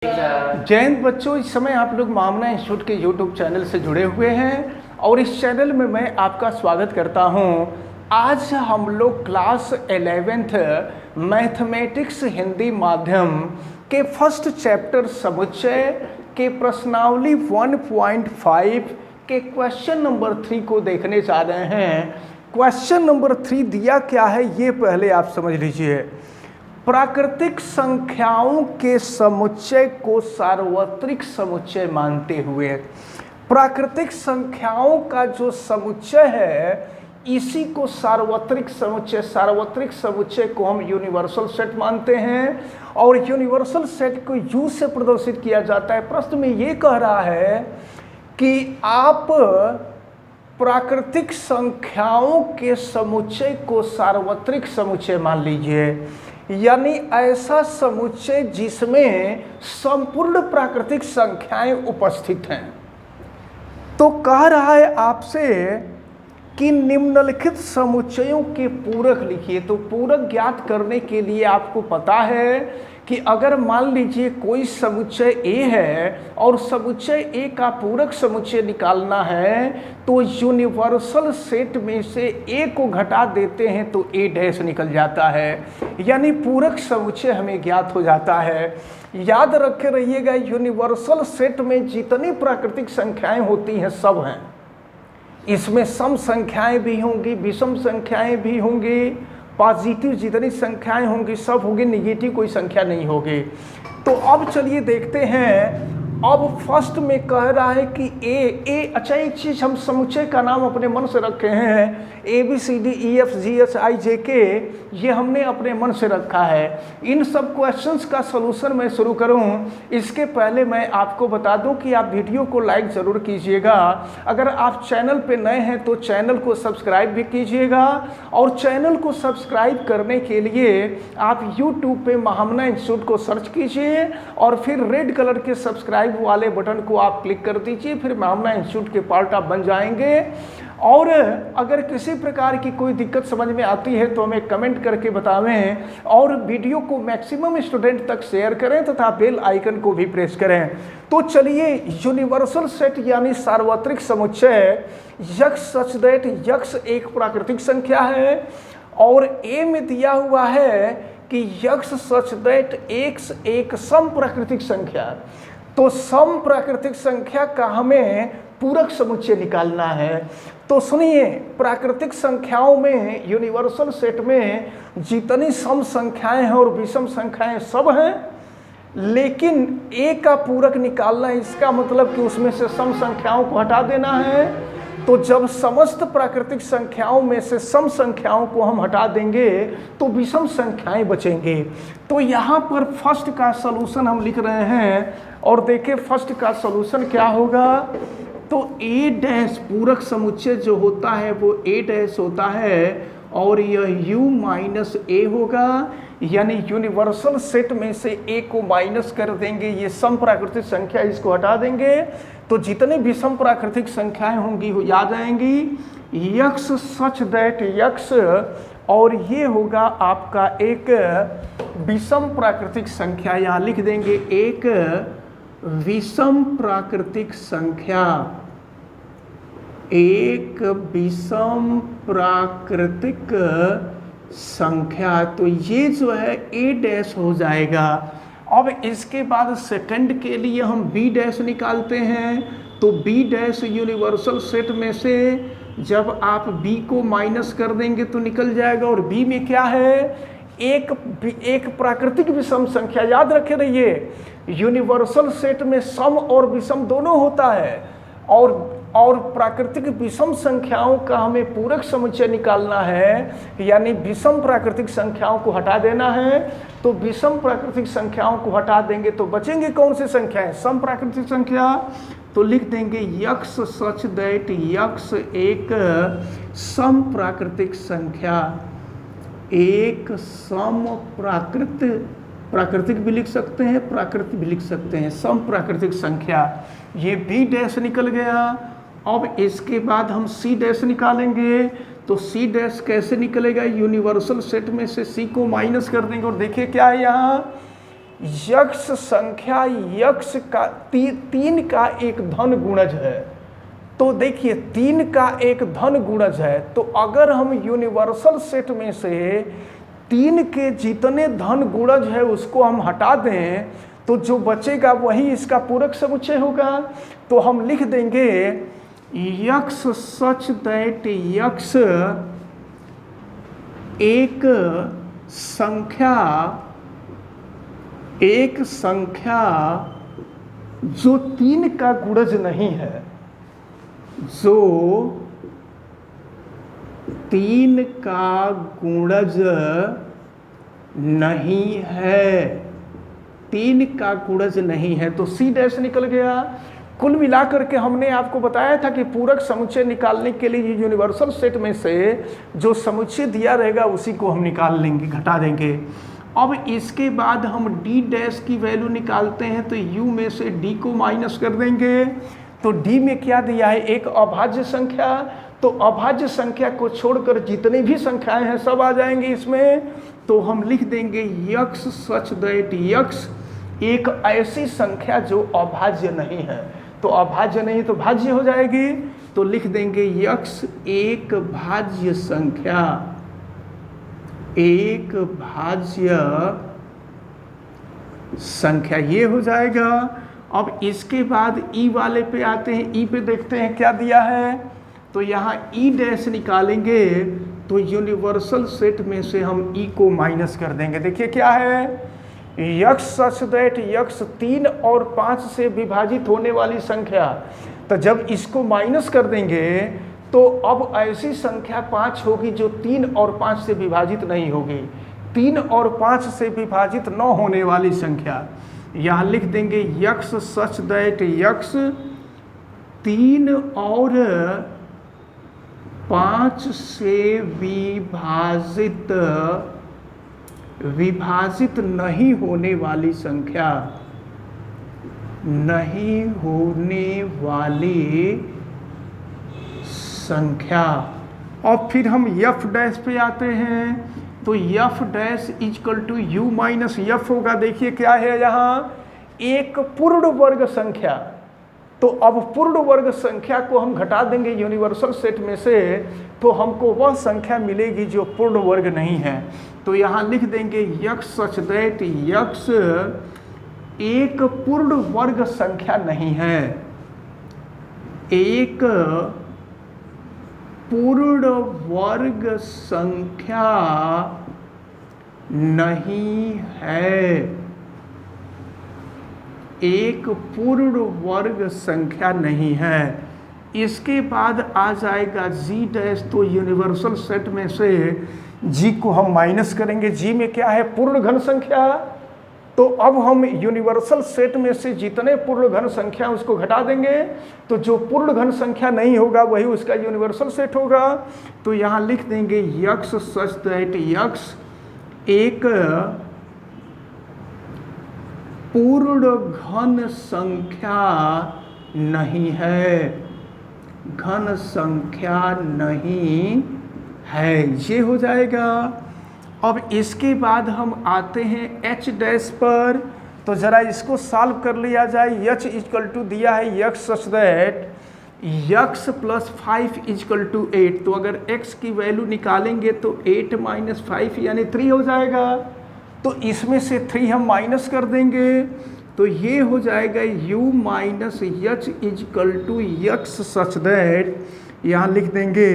जयंत बच्चों, इस समय आप लोग मामना इंस्टीट्यूट के यूट्यूब चैनल से जुड़े हुए हैं और इस चैनल में मैं आपका स्वागत करता हूं। आज हम लोग क्लास 11th मैथमेटिक्स हिंदी माध्यम के फर्स्ट चैप्टर समुच्चय के प्रश्नावली 1.5 के क्वेश्चन नंबर 3 को देखने जा रहे हैं। क्वेश्चन नंबर 3 दिया क्या है ये पहले आप समझ लीजिए। प्राकृतिक संख्याओं के समुच्चय को सार्वत्रिक समुच्चय मानते हुए प्राकृतिक संख्याओं का जो समुच्चय है इसी को सार्वत्रिक समुच्चय को हम यूनिवर्सल सेट मानते हैं और यूनिवर्सल सेट को यू से प्रदर्शित किया जाता है। प्रश्न में ये कह रहा है कि आप प्राकृतिक संख्याओं के समुच्चय को सार्वत्रिक समुच्चय मान लीजिए, यानी ऐसा समुच्चय जिसमें संपूर्ण प्राकृतिक संख्याएं उपस्थित हैं। तो कह रहा है आपसे कि निम्नलिखित समुच्चयों के पूरक लिखिए। तो पूरक ज्ञात करने के लिए आपको पता है कि अगर मान लीजिए कोई समुच्चय ए है और समुच्चय ए का पूरक समुच्चय निकालना है तो यूनिवर्सल सेट में से ए को घटा देते हैं तो ए डैश निकल जाता है, यानी पूरक समुच्चय हमें ज्ञात हो जाता है। याद रखे रहिएगा, यूनिवर्सल सेट में जितनी प्राकृतिक संख्याएं होती हैं सब हैं। इसमें सम संख्याएं भी होंगी, विषम संख्याएं भी होंगी, पॉजिटिव जितनी संख्याएं होंगी सब होंगी, निगेटिव कोई संख्या नहीं होगी। तो अब चलिए देखते हैं। अब फर्स्ट में कह रहा है कि ए अच्छा, एक चीज हम समुच्चय का नाम अपने मन से रखे हैं, ABCDEFGHIJK, ये हमने अपने मन से रखा है। इन सब क्वेश्चंस का सलूशन मैं शुरू करूं इसके पहले मैं आपको बता दूं कि आप वीडियो को लाइक ज़रूर कीजिएगा। अगर आप चैनल पे नए हैं तो चैनल को सब्सक्राइब भी कीजिएगा और चैनल को सब्सक्राइब करने के लिए आप यूट्यूब पे महामना इंस्टीट्यूट को सर्च कीजिए और फिर रेड कलर के सब्सक्राइब वाले बटन को आप क्लिक कर दीजिए, फिर महामना इंस्टीट्यूट के पार्ट आप बन जाएंगे। और अगर किसी प्रकार की कोई दिक्कत समझ में आती है तो हमें कमेंट करके बतावें और वीडियो को मैक्सिमम स्टूडेंट तक शेयर करें तथा बेल आइकन को भी प्रेस करें। तो चलिए, यूनिवर्सल सेट यानी सार्वत्रिक समुच्चय यक्स सच दैट यक्स एक प्राकृतिक संख्या है और ए में दिया हुआ है कि यक्स सच दैट एक्स एक सम प्राकृतिक संख्या। तो सम प्राकृतिक संख्या का हमें पूरक समुच्चय निकालना है। तो सुनिए, प्राकृतिक संख्याओं में यूनिवर्सल सेट में जितनी सम संख्याएं हैं और विषम संख्याएं सब हैं, लेकिन ए का पूरक निकालना है। इसका मतलब कि उसमें से सम संख्याओं को हटा देना है। तो जब समस्त प्राकृतिक संख्याओं में से सम संख्याओं को हम हटा देंगे तो विषम संख्याएं बचेंगे। तो यहाँ पर फर्स्ट का सलूशन हम लिख रहे हैं और देखिए फर्स्ट का सलूशन क्या होगा। तो ए डैश पूरक समुच्चय जो होता है वो ए डैश होता है और यह यू माइनस ए होगा, यानी यूनिवर्सल सेट में से ए को माइनस कर देंगे, ये सम प्राकृतिक संख्या इसको हटा देंगे तो जितनी विषम प्राकृतिक संख्याएं होंगी वो याद आएंगी। यक्स सच दैट यक्स, और ये होगा आपका एक विषम प्राकृतिक संख्या, यहाँ लिख देंगे एक विषम प्राकृतिक संख्या, एक विषम प्राकृतिक संख्या। तो ये जो है ए डैश हो जाएगा। अब इसके बाद सेकंड के लिए हम बी डैश निकालते हैं। तो बी डैश यूनिवर्सल सेट में से जब आप बी को माइनस कर देंगे तो निकल जाएगा और बी में क्या है, एक प्राकृतिक विषम संख्या। याद रखे रहिए, यूनिवर्सल सेट में सम और विषम दोनों होता है और प्राकृतिक विषम संख्याओं का हमें पूरक समुच्चय निकालना है, यानी विषम प्राकृतिक संख्याओं को हटा देना है। तो विषम प्राकृतिक संख्याओं को हटा देंगे तो बचेंगे कौन सी संख्याएं, सम प्राकृतिक संख्या। तो लिख देंगे यक्स सच दैट यक्स एक सम प्राकृतिक संख्या, एक सम प्राकृतिक भी लिख सकते हैं, प्राकृतिक भी लिख सकते हैं, सम प्राकृतिक संख्या। ये बी डैश निकल गया। अब इसके बाद हम सी डैश निकालेंगे। तो सी डैश कैसे निकलेगा, यूनिवर्सल सेट में से सी को माइनस कर देंगे और देखिए क्या है यहाँ, यक्ष संख्या यक्ष का 3 का एक धन गुणज है। तो देखिए 3 का एक धन गुणज है, तो अगर हम यूनिवर्सल सेट में से 3 के जितने धन गुणज है उसको हम हटा दें तो जो बचेगा वही इसका पूरक समुच्चय होगा। तो हम लिख देंगे यक्ष सच दैट यक्ष एक संख्या जो 3 का गुणज नहीं है, जो 3 का गुणज नहीं है, 3 का गुणज नहीं है, तो सी डैश निकल गया। कुल मिलाकर के हमने आपको बताया था कि पूरक समुच्चय निकालने के लिए यूनिवर्सल सेट में से जो समुच्चय दिया रहेगा उसी को हम निकाल लेंगे, घटा देंगे। अब इसके बाद हम डी डैश की वैल्यू निकालते हैं, तो यू में से डी को माइनस कर देंगे। तो डी में क्या दिया है, एक अभाज्य संख्या, तो अभाज्य संख्या को छोड़कर जितनी भी संख्याएं हैं सब आ जाएंगे इसमें। तो हम लिख देंगे यक्ष सच दैट यक्ष एक ऐसी संख्या जो अभाज्य नहीं है, तो अभाज्य नहीं तो भाज्य हो जाएगी। तो लिख देंगे यक्ष एक भाज्य संख्या, एक भाज्य संख्या, ये हो जाएगा। अब इसके बाद ई वाले पे आते हैं, ई पे देखते हैं क्या दिया है। तो यहाँ ई डैश निकालेंगे तो यूनिवर्सल सेट में से हम ई को माइनस कर देंगे। देखिए क्या है, यक्ष सच दैट यक्ष 3 और 5 से विभाजित होने वाली संख्या, तो जब इसको माइनस कर देंगे तो अब ऐसी संख्या 5 होगी जो 3 और 5 से विभाजित नहीं होगी, 3 और 5 से विभाजित न होने वाली संख्या। यहाँ लिख देंगे यक्ष सच दैट यक्ष 3 और 5 से विभाजित नहीं होने वाली संख्या, नहीं होने वाली संख्या। और फिर हम यफ डैश पे आते हैं, तो f dash equal to u minus f होगा। देखिए क्या है यहाँ, एक पूर्ण वर्ग संख्या, तो अब पूर्ण वर्ग संख्या को हम घटा देंगे यूनिवर्सल सेट में से, तो हमको वह संख्या मिलेगी जो पूर्ण वर्ग नहीं है। तो यहाँ लिख देंगे यक्ष सच दैट यक्ष एक पूर्ण वर्ग संख्या नहीं है, एक पूर्ण वर्ग संख्या नहीं है, एक पूर्ण वर्ग संख्या नहीं है। इसके बाद आ जाएगा जी डैश, तो यूनिवर्सल सेट में से जी को हम माइनस करेंगे। जी में क्या है, पूर्ण घन संख्या, तो अब हम यूनिवर्सल सेट में से जितने पूर्ण घन संख्या उसको घटा देंगे, तो जो पूर्ण घन संख्या नहीं होगा वही उसका यूनिवर्सल सेट होगा। तो यहाँ लिख देंगे यक्ष सच दैट यक्ष एक पूर्ण घन संख्या नहीं है, घन संख्या नहीं है, ये हो जाएगा। अब इसके बाद हम आते हैं एच डैश पर, तो ज़रा इसको सॉल्व कर लिया जाए। एच इक्वल टू दिया है यक्ष सच दैट यक्ष प्लस 5 इक्वल टू 8, तो अगर x की वैल्यू निकालेंगे तो 8 माइनस 5 यानी 3 हो जाएगा। तो इसमें से 3 हम माइनस कर देंगे, तो ये हो जाएगा u minus H equal to x such that, यहाँ लिख देंगे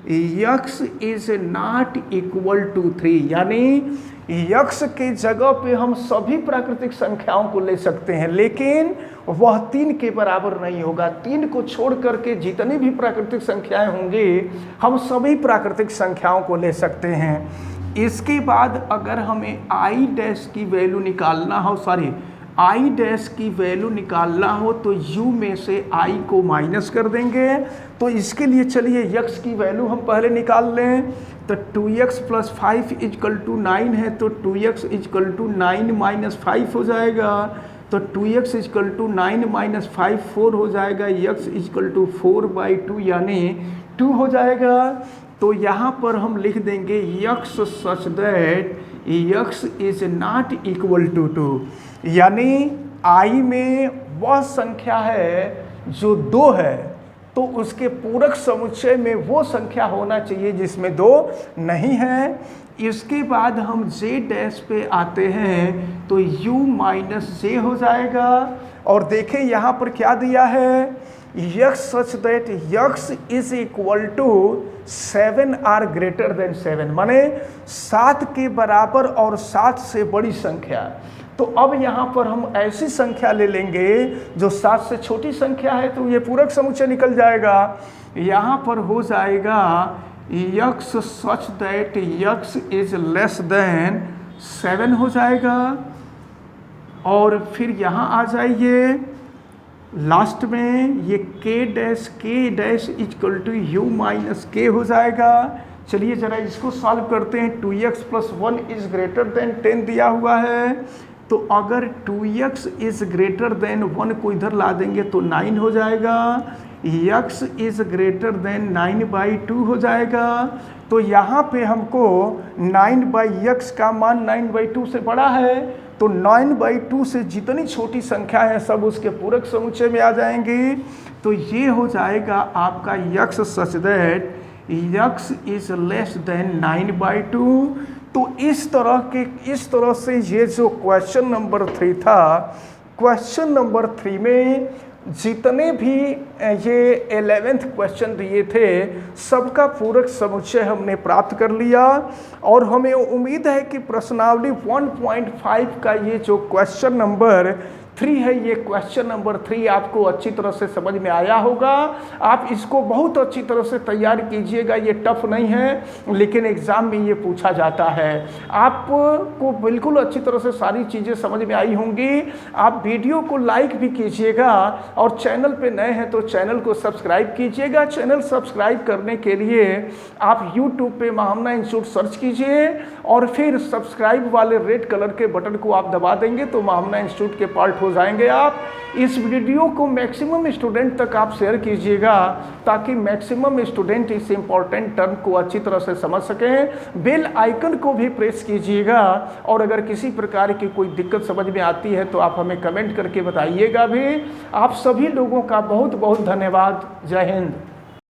यक्ष इज नॉट इक्वल टू 3, यानी यक्ष के जगह पे हम सभी प्राकृतिक संख्याओं को ले सकते हैं, लेकिन वह 3 के बराबर नहीं होगा। 3 को छोड़ करके जितनी भी प्राकृतिक संख्याएं होंगी हम सभी प्राकृतिक संख्याओं को ले सकते हैं। इसके बाद अगर हमें आई डैश की वैल्यू निकालना हो, आई डैश की वैल्यू निकालना हो तो u में से i को माइनस कर देंगे। तो इसके लिए चलिए x की वैल्यू हम पहले निकाल लें, तो 2x प्लस 5 इक्वल टू 9 है, तो 2x इक्वल टू 9 माइनस 5 हो जाएगा। तो 2x इक्वल टू 9 माइनस 5 4 हो जाएगा, x इक्वल टू 4/2 यानी 2 हो जाएगा। तो यहाँ पर हम लिख देंगे x such that x is not equal to 2, यानी I में वह संख्या है जो 2 है, तो उसके पूरक समुच्चय में वो संख्या होना चाहिए जिसमें 2 नहीं है। इसके बाद हम j डैश पे आते हैं तो u माइनस जे हो जाएगा। और देखें यहाँ पर क्या दिया है, x such that x is equal to 7 or greater than 7, माने 7 के बराबर और 7 से बड़ी संख्या। तो अब यहाँ पर हम ऐसी संख्या ले लेंगे जो 7 से छोटी संख्या है, तो ये पूरक समुच्चय निकल जाएगा। यहाँ पर हो जाएगा x such that x is less than 7 हो जाएगा। और फिर यहाँ आ जाइए लास्ट में, ये k dash equal to u minus k हो जाएगा। चलिए जरा इसको सॉल्व करते हैं। 2x plus 1 is greater than 10 दिया हुआ है, तो अगर 2x इज ग्रेटर देन 1 को इधर ला देंगे तो 9 हो जाएगा। x इज ग्रेटर देन 9/2 हो जाएगा। तो यहाँ पे हमको 9/x का मान 9/2 से बड़ा है, तो 9/2 से जितनी छोटी संख्या है सब उसके पूरक समुच्चय में आ जाएंगी। तो ये हो जाएगा आपका x such that x is less than 9/2। तो इस तरह से ये जो क्वेश्चन नंबर 3 था, क्वेश्चन नंबर 3 में जितने भी ये 11th क्वेश्चन दिए थे सबका पूरक समुच्चय हमने प्राप्त कर लिया। और हमें उम्मीद है कि प्रश्नावली 1.5 का ये जो क्वेश्चन नंबर 3 है, ये क्वेश्चन नंबर 3 आपको अच्छी तरह से समझ में आया होगा। आप इसको बहुत अच्छी तरह से तैयार कीजिएगा, ये टफ नहीं है लेकिन एग्ज़ाम में ये पूछा जाता है। आपको बिल्कुल अच्छी तरह से सारी चीज़ें समझ में आई होंगी। आप वीडियो को लाइक भी कीजिएगा और चैनल पे नए हैं तो चैनल को सब्सक्राइब कीजिएगा। चैनल सब्सक्राइब करने के लिए आप यूट्यूब पे महामना इंस्टीट्यूट सर्च कीजिए और फिर सब्सक्राइब वाले रेड कलर के बटन को आप दबा देंगे तो महामना इंस्टीट्यूट के पार्ट हो जाएंगे आप। इस वीडियो को मैक्सिमम स्टूडेंट तक आप शेयर कीजिएगा ताकि मैक्सिमम स्टूडेंट इस इम्पॉर्टेंट टर्म को अच्छी तरह से समझ सकें। बेल आइकन को भी प्रेस कीजिएगा और अगर किसी प्रकार की कोई दिक्कत समझ में आती है तो आप हमें कमेंट करके बताइएगा भी। आप सभी लोगों का बहुत बहुत धन्यवाद। जय हिंद।